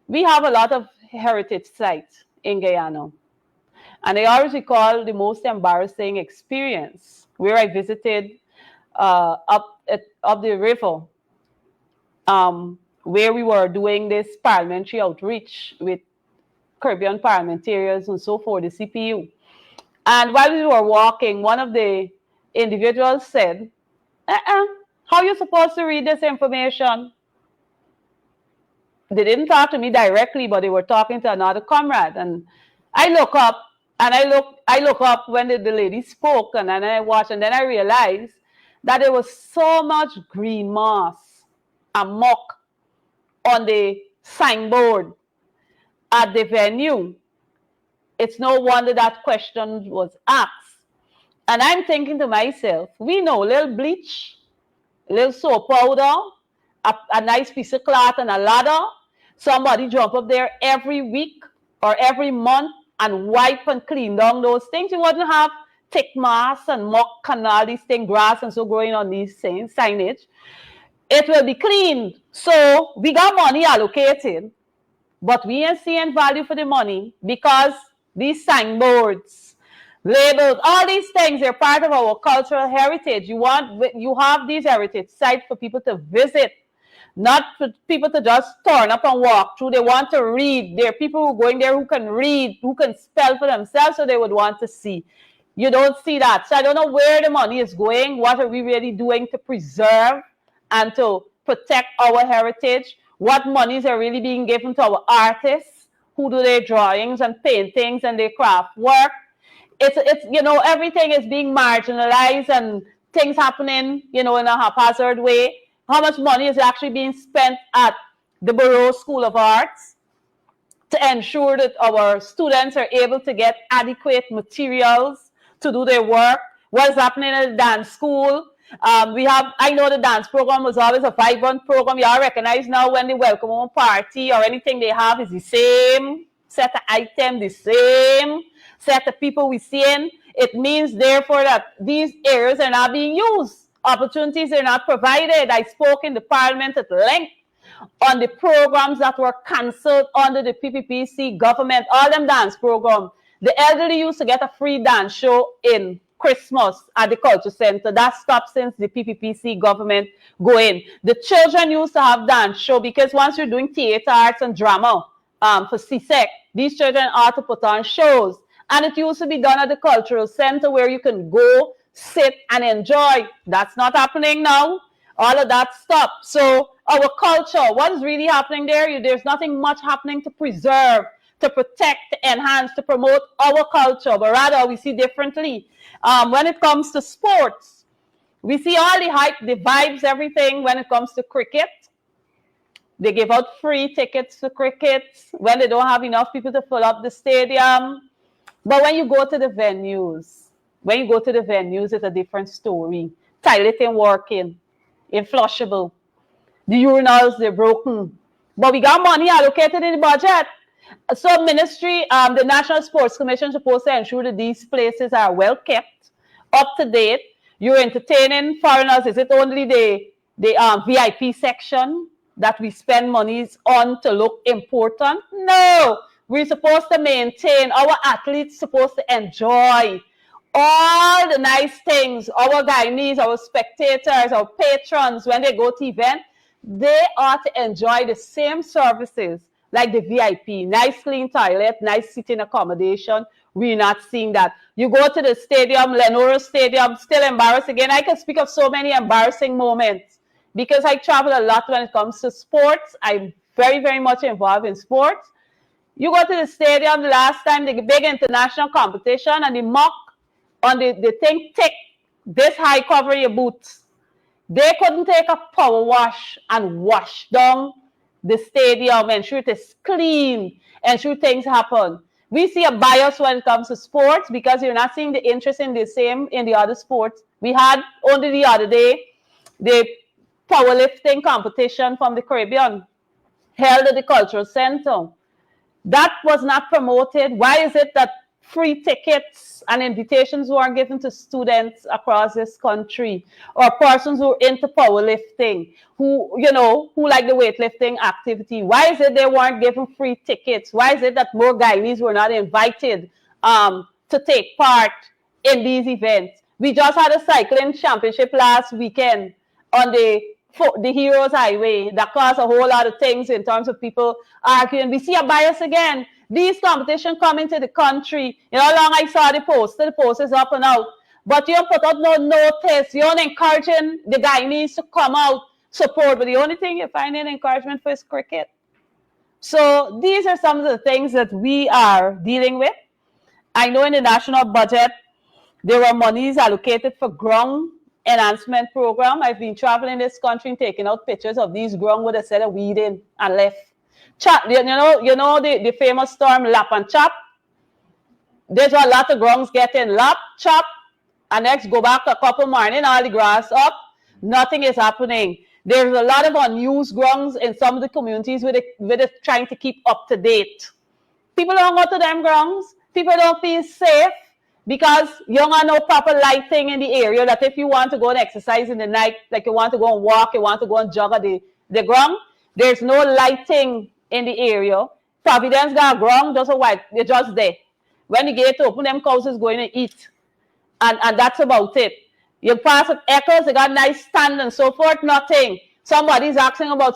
we have a lot of heritage sites in Guyana. And I always recall the most embarrassing experience where I visited up the river where we were doing this parliamentary outreach with Caribbean parliamentarians and so forth, the CPU. And while we were walking, one of the individuals said, how are you supposed to read this information? They didn't talk to me directly, but they were talking to another comrade. And I look up, and I look up when the lady spoke, and then I watched, and then I realized that there was so much green moss and muck on the signboard at the venue. It's no wonder that question was asked. And I'm thinking to myself, we know a little bleach, a little soap powder, a nice piece of cloth and a ladder. Somebody jump up there every week or every month and wipe and clean down those things. You wouldn't have thick moss and muck and all these things, grass and so growing on these things, signage. It will be cleaned. So we got money allocated, but we ain't seeing value for the money because these signboards, labels, all these things, they're part of our cultural heritage. You have these heritage sites for people to visit, not for people to just turn up and walk through. They want to read. There are people who are going there who can read, who can spell for themselves, so they would want to see. You don't see that. So I don't know where the money is going. What are we really doing to preserve and to protect our heritage? What monies are really being given to our artists who do their drawings and paintings and their craft work? It's everything is being marginalized and things happening, in a haphazard way. How much money is actually being spent at the Borough School of Arts to ensure that our students are able to get adequate materials to do their work? What's happening at the dance school? I know the dance program was always a vibrant program. You all recognize now when the welcome home party or anything they have is the same set of items, the same set of people we seeing. It means therefore that these areas are not being used. Opportunities are not provided. I spoke in the parliament at length on the programs that were cancelled under the PPPC government, all them dance programs. The elderly used to get a free dance show in Christmas at the culture center. That stopped since the PPPC government go in. The children used to have dance show because once you're doing theater arts and drama for CSEC, these children are to put on shows. And it used to be done at the cultural center where you can go, sit and enjoy. That's not happening now. All of that stopped. So our culture, what is really happening there? There's nothing much happening to preserve, to protect, to enhance, to promote our culture, but rather we see differently. When it comes to sports, we see all the hype, the vibes, everything. When it comes to cricket, they give out free tickets for cricket when they don't have enough people to fill up the stadium. But when you go to the venues, it's a different story. Toilet ain't working, influshable. The urinals, they're broken. But we got money allocated in the budget. So ministry, the National Sports Commission is supposed to ensure that these places are well kept, up to date. You're entertaining foreigners. Is it only the VIP section that we spend monies on to look important? No. We're supposed to maintain, our athletes supposed to enjoy all the nice things. Our Guyanese, our spectators, our patrons, when they go to event, they ought to enjoy the same services like the VIP, nice clean toilet, nice sitting accommodation. We're not seeing that. You go to the stadium, Lenora Stadium, still embarrassed again. I can speak of so many embarrassing moments because I travel a lot when it comes to sports. I'm very, very much involved in sports. You go to the stadium the last time, the big international competition, and the muck on the thing thick, this high covering your boots. They couldn't take a power wash and wash down the stadium, ensure it is clean, ensure things happen. We see a bias when it comes to sports because you're not seeing the interest in the same in the other sports. We had only the other day the powerlifting competition from the Caribbean held at the Cultural Center. That was not promoted. Why is it that free tickets and invitations weren't given to students across this country or persons who are into powerlifting, who like the weightlifting activity? Why is it they weren't given free tickets? Why is it that more Guyanese were not invited to take part in these events? We just had a cycling championship last weekend on the for the Heroes Highway that caused a whole lot of things in terms of people arguing. We see a bias again. These competitions come into the country. You know how long I saw the post? The post is up and out. But you don't put out no notice. You don't encouraging the guy needs to come out, support. But the only thing you find in encouragement for is cricket. So these are some of the things that we are dealing with. I know in the national budget, there were monies allocated for ground enhancement program. I've been traveling this country and taking out pictures of these ground with a set of weed in and left. Chop, you know the famous term lap and chop. There's a lot of grounds getting lap, chop, and next go back a couple morning, all the grass up. Nothing is happening. There's a lot of unused grounds in some of the communities with it trying to keep up to date. People don't go to them grounds. People don't feel safe because you don't have no proper lighting in the area that if you want to go and exercise in the night, like you want to go and walk, you want to go and jog at the ground, there's no lighting in the area. Providence got a ground, just a white, they're just there. When the gate open, them cows is going to eat. And that's about it. You pass at Echoes, they got nice stand and so forth, nothing. Somebody's asking about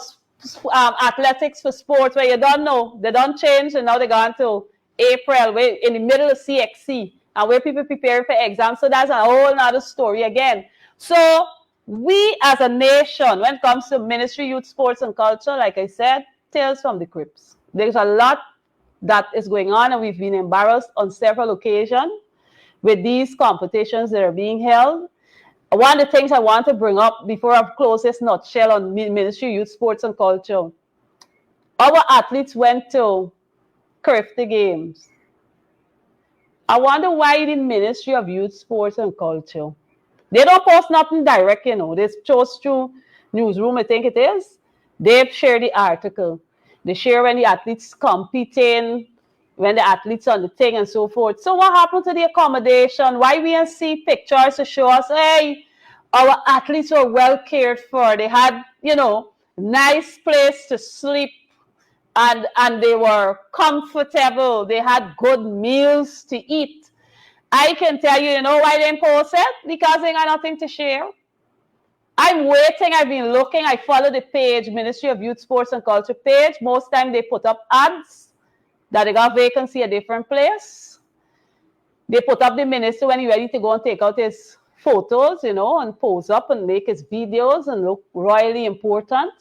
athletics for sports where you don't know. They don't change and now they're going to April, where in the middle of CXC and where people prepare for exams. So that's a whole other story again. So we as a nation, when it comes to Ministry, Youth, Sports and Culture, like I said, tales from the crypts. There's a lot that is going on and we've been embarrassed on several occasions with these competitions that are being held. One of the things I want to bring up before I close this nutshell on Ministry, Youth, Sports and Culture, our athletes went to Crifty Games. I wonder why the Ministry of Youth, Sports and Culture, they don't post nothing direct, you know. They post through newsroom, I think it is. They've shared the article. They share when the athletes competing, when the athletes on the thing and so forth. So what happened to the accommodation? Why we didn't see pictures to show us, hey, our athletes were well cared for. They had, you know, nice place to sleep and they were comfortable. They had good meals to eat. I can tell you, you know why they didn't post it? Because they got nothing to share. I'm waiting. I've been looking. I follow the page, Ministry of Youth, Sports and Culture page. Most time they put up ads that they got vacancy a different place. They put up the minister when he's ready to go and take out his photos, you know, and pose up and make his videos and look royally important.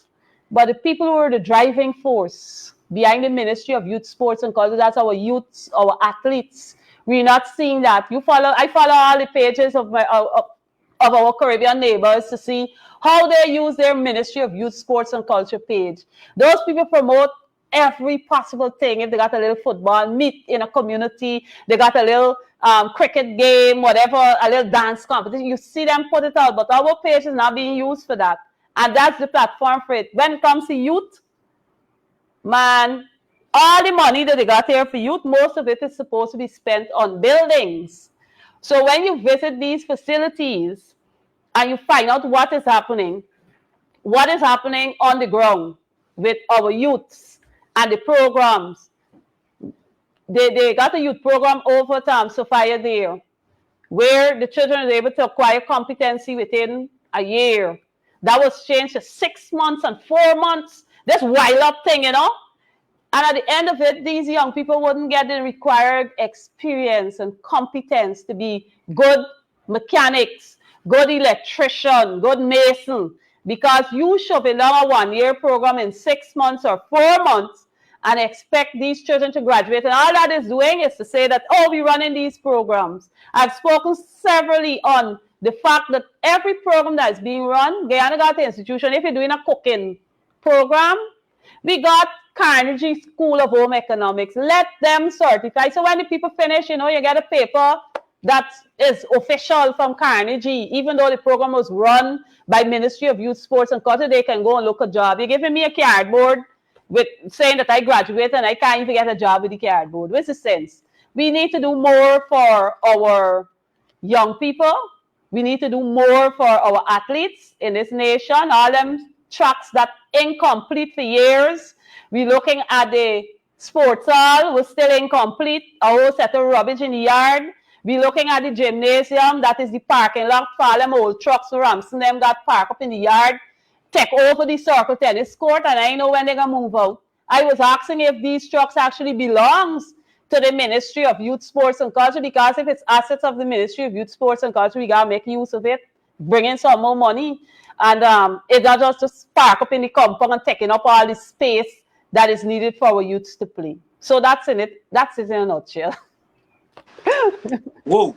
But the people who are the driving force behind the Ministry of Youth, Sports and Culture, that's our youths, our athletes. We're not seeing that. I follow all the pages of our Caribbean neighbors to see how they use their Ministry of Youth, Sports and Culture page. Those people promote every possible thing. If they got a little football meet in a community, they got a little cricket game, whatever, a little dance competition, you see them put it out, but our page is not being used for that. And that's the platform for it. When it comes to youth, man, all the money that they got here for youth, most of it is supposed to be spent on buildings. So when you visit these facilities and you find out what is happening on the ground with our youths and the programs, they got a youth program over time, Sophia there, where the children are able to acquire competency within a year. That was changed to 6 months and 4 months. This wild up thing, you know? And at the end of it, these young people wouldn't get the required experience and competence to be good mechanics, good electrician, good mason, because you shove along a 1-year program in 6 months or 4 months and expect these children to graduate. And all that is doing is to say that, oh, we're running these programs. I've spoken severally on the fact that every program that is being run, Guyana got the institution, if you're doing a cooking program, we got Carnegie School of Home Economics. Let them certify. So when the people finish, you know, you get a paper that is official from Carnegie. Even though the program was run by Ministry of Youth, Sports and Culture, they can go and look a job. You're giving me a cardboard with saying that I graduated and I can't even get a job with the cardboard. What's the sense? We need to do more for our young people. We need to do more for our athletes in this nation. All them tracks that incomplete for years. We're looking at the sports hall, was still incomplete. A whole set of rubbish in the yard. We're looking at the gymnasium, that is the parking lot for all them old trucks for Ramson. Them got parked up in the yard. take over the circle tennis court, and I know when they're going to move out. I was asking if these trucks actually belongs to the Ministry of Youth, Sports and Culture, because if it's assets of the Ministry of Youth, Sports and Culture, we got to make use of it, bring in some more money, and it's not just park up in the compound and taking up all the space that is needed for our youths to play. So that's in it. That's it in a nutshell. Whoa.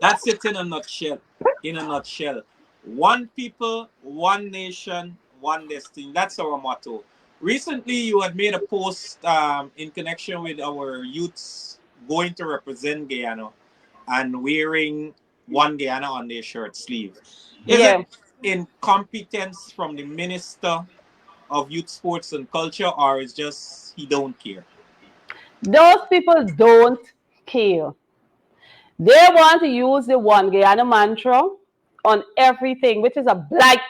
That's it in a nutshell. In a nutshell. One people, one nation, one destiny. That's our motto. Recently, you had made a post in connection with our youths going to represent Guyana and wearing one Guyana on their shirt sleeve. Is Yeah. it incompetence from the Minister of Youth, Sports and Culture, or is just he don't care? Those people don't care. They want to use the one Guyana mantra on everything, which is a blight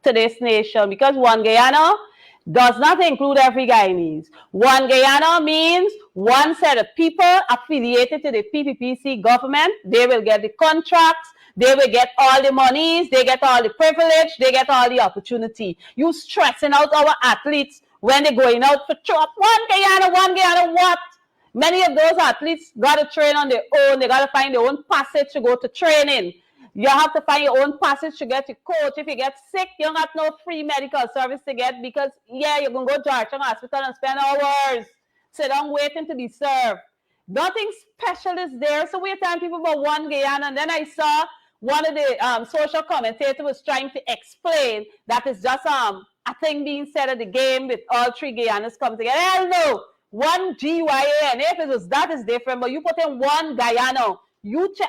to this nation, because one Guyana does not include every Guyanese. One Guyana means one set of people affiliated to the PPPC government. They will get the contracts, they will get all the monies, they get all the privilege, they get all the opportunity. You stressing out our athletes when they're going out for chop. One Guyana, what? Many of those athletes got to train on their own. They got to find their own passage to go to training. You have to find your own passage to get your coach. If you get sick, you don't got no free medical service to get, because, yeah, you're going to go to Georgetown Hospital and spend hours. Sit down waiting to be served. Nothing special is there. So we're telling people about one Guyana. And then I saw one of the social commentators was trying to explain that it's just a thing being said at the game with all three Guyanas come together. Hell no. One GYA, and if it was that is different, but you put in one Guyana.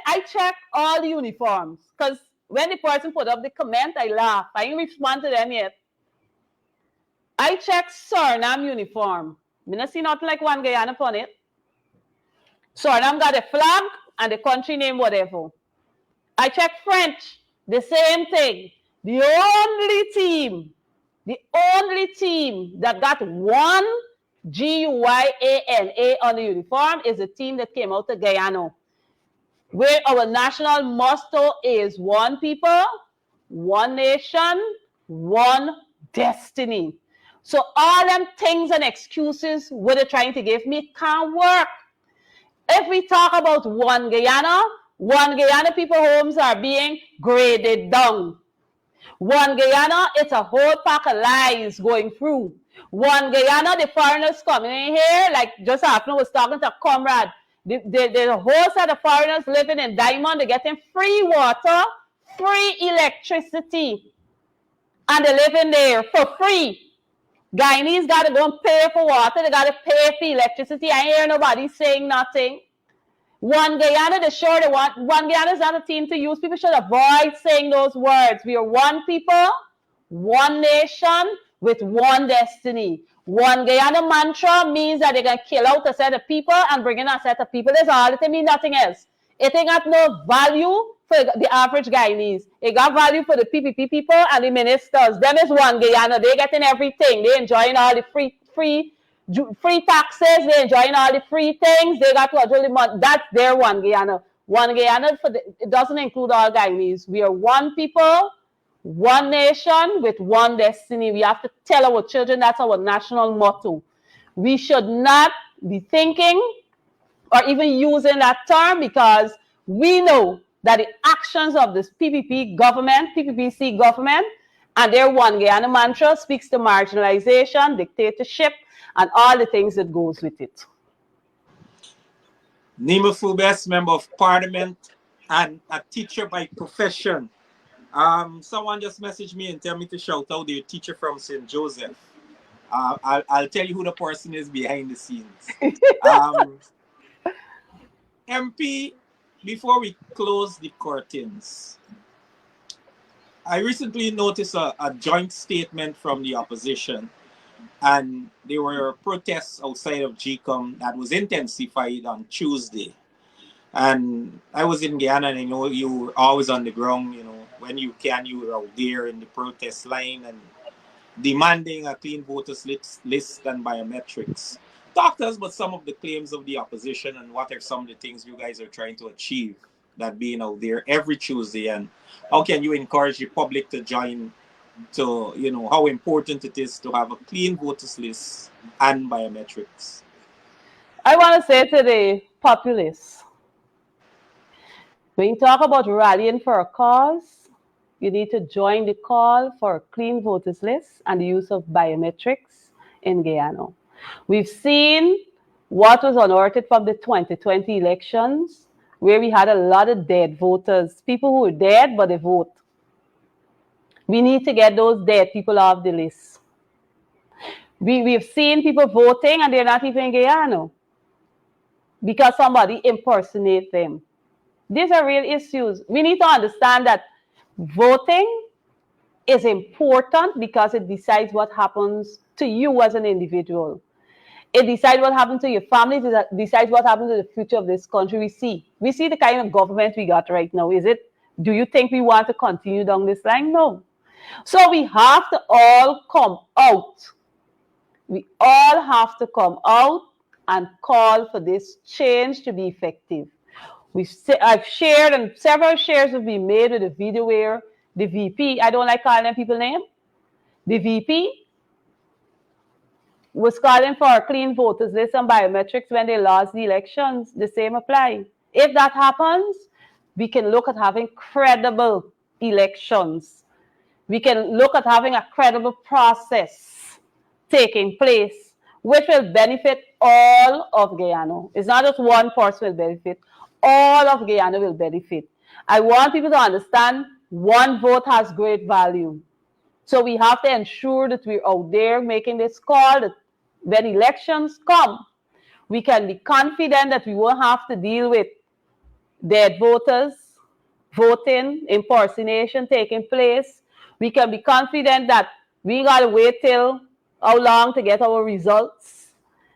I check all the uniforms, because when the person put up the comment, I laugh. I didn't respond to them yet. I check Suriname uniform. I don't see nothing like one Guyana on it. Suriname got a flag and the country name whatever. I check French, the same thing. The only team that got one GUYANA on the uniform is the team that came out of Guyana, where our national motto is one people, one nation, one destiny. So all them things and excuses what they're trying to give me can't work. If we talk about one Guyana people homes are being graded down. One Guyana, it's a whole pack of lies going through. One Guyana, the foreigners coming in here, like just after I was talking to a comrade, there's a whole set of foreigners living in Diamond. They're getting free water, free electricity, and they're living there for free. Guyanese got to go and pay for water. They got to pay for electricity. I ain't hear nobody saying nothing. One Guyana, one Guyana is not a team to use. People should avoid saying those words. We are one people, one nation, with one destiny. One Guyana mantra means that they're going to kill out a set of people and bring in a set of people. That's all. It means nothing else. It ain't got no value for the average Guyanese. It got value for the PPP people and the ministers. Them is one Guyana. They getting everything. They enjoying all the free taxes, they're enjoying all the free things, they got to the money. That's their one Guyana. One Guyana, it doesn't include all Guyanese. We are one people, one nation with one destiny. We have to tell our children that's our national motto. We should not be thinking or even using that term, because we know that the actions of this PPPC government and their one Guyana mantra speaks to marginalization, dictatorship, and all the things that goes with it. Nima Flue-Bess, Member of Parliament and a teacher by profession. Someone just messaged me and tell me to shout out their teacher from St. Joseph. I'll tell you who the person is behind the scenes. MP, before we close the curtains, I recently noticed a joint statement from the opposition, and there were protests outside of GCOM that was intensified on Tuesday. And I was in Guyana, and I know you were always on the ground, when you can, you were out there in the protest line and demanding a clean voters list and biometrics. Talk to us about some of the claims of the opposition and what are some of the things you guys are trying to achieve, that being out there every Tuesday, and how can you encourage the public to join to, how important it is to have a clean voters list and biometrics? I want to say to the populace, when you talk about rallying for a cause, you need to join the call for a clean voters list and the use of biometrics in Guyana. We've seen what was unearthed from the 2020 elections, where we had a lot of dead voters, people who were dead but they vote. We need to get those dead people off the list. We've seen people voting and they're not even in Guyana because somebody impersonates them. These are real issues. We need to understand that voting is important because it decides what happens to you as an individual. It decides what happens to your family. It decides what happens to the future of this country. We see the kind of government we got right now. Do you think we want to continue down this line? No. So we have to all come out. We all have to come out and call for this change to be effective. I've shared, and several shares have been made with the video where the VP, I don't like calling people names, the VP was calling for a clean voters list and biometrics when they lost the elections. The same apply. If that happens, we can look at having credible elections. We can look at having a credible process taking place, which will benefit all of Guyana. It's not just one person will benefit, all of Guyana will benefit. I want people to understand one vote has great value. So we have to ensure that we're out there making this call, that when elections come, we can be confident that we won't have to deal with dead voters, voting, impersonation taking place. We can be confident that we got to wait till how long to get our results.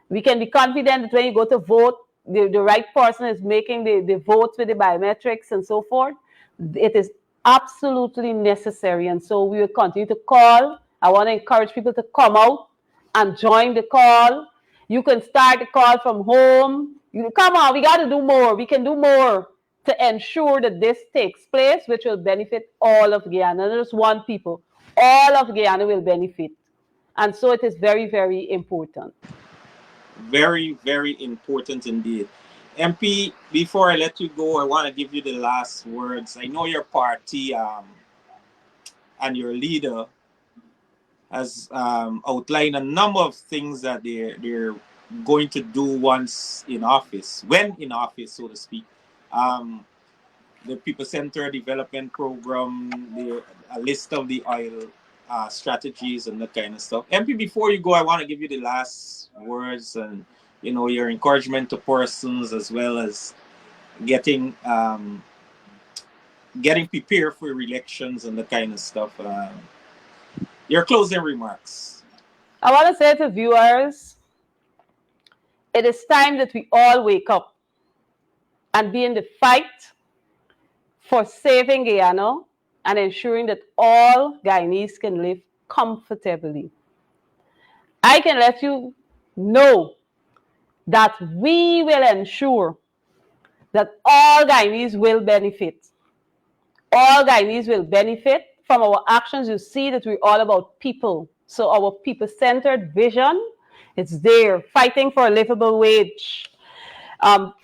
We can be confident that when you go to vote, the right person is making the votes with the biometrics and so forth. It is absolutely necessary. And so we will continue to call. I want to encourage people to come out and join the call. You can start the call from home. Come on, we got to do more. We can do more to ensure that this takes place, which will benefit all of Guyana. Not just one people. All of Guyana will benefit. And so it is very, very important. Very, very important indeed. MP, before I let you go, I want to give you the last words. I know your party and your leader has outlined a number of things that they're going to do once in office, when in office, so to speak. The People Center Development Program, a list of the oil strategies and that kind of stuff. MP, before you go, I want to give you the last words and your encouragement to persons as well as getting prepared for elections and that kind of stuff. Your closing remarks. I want to say to viewers, it is time that we all wake up and be in the fight for saving Guyana and ensuring that all Guyanese can live comfortably. I can let you know that we will ensure that all Guyanese will benefit. All Guyanese will benefit from our actions. You see that we're all about people. So our people-centered vision is there, fighting for a livable wage,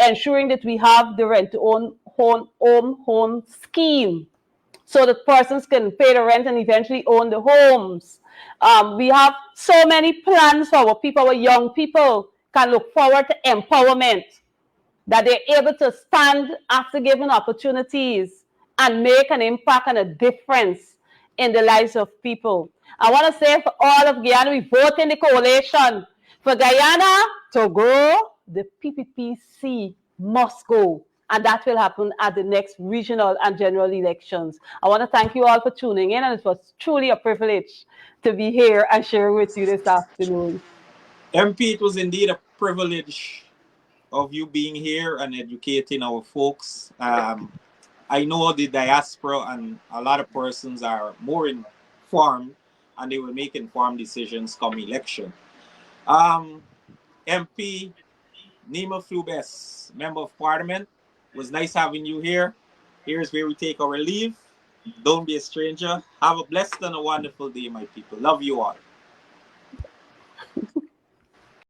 ensuring that we have the rent-to-own home scheme so that persons can pay the rent and eventually own the homes. We have so many plans for our people. Our young people can look forward to empowerment, that they're able to stand after given opportunities and make an impact and a difference in the lives of people. I want to say for all of Guyana, we vote in the coalition. For Guyana to grow, the PPPC must go. And that will happen at the next regional and general elections. I want to thank you all for tuning in, and it was truly a privilege to be here and share with you this afternoon. MP, it was indeed a privilege of you being here and educating our folks. I know the diaspora and a lot of persons are more informed and they will make informed decisions come election. MP Nima Flue-Bess, Member of Parliament, it was nice having you here. Here's where we take our leave. Don't be a stranger. Have a blessed and a wonderful day, my people. Love you all.